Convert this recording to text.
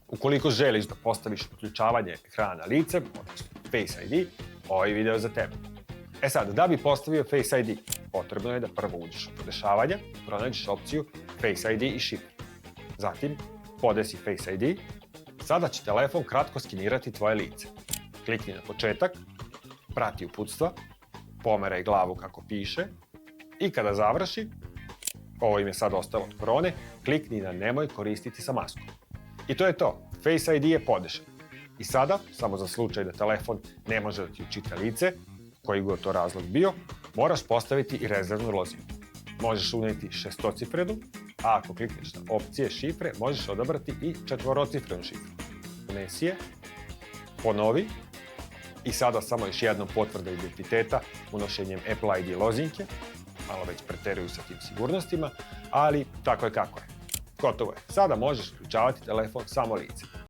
Ukoliko želiš da postaviš uključavanje ekrana licem, odnosno Face ID, ovaj video je za tebe. E sad, da bi postavio Face ID, potrebno je da prvo uđeš u podešavanja, pronađeš opciju Face ID i šifru. Zatim, podesi Face ID. Sada će telefon kratko skenirati tvoje lice. Klikni na početak, prati uputstva, pomeraj glavu kako piše i kada završi, ovo im je sad ostalo od korone, klikni na nemoj koristiti sa maskom. I to je to. Face ID je podešen. I sada, samo za slučaj da telefon ne može da ti učita lice, koji god to razlog bio, moraš postaviti i rezervnu lozinku. Možeš uneti šestocifrenu, a ako klikneš na opcije šifre, možeš odabrati i četvorocifrenu šifru. Unesi je, ponovi i sada samo još jednom potvrda identiteta unošenjem Apple ID lozinke. Malo već preteruju sa tim sigurnostima, ali tako je kako je. Gotovo je. Sada možeš uključavati telefon samo lice.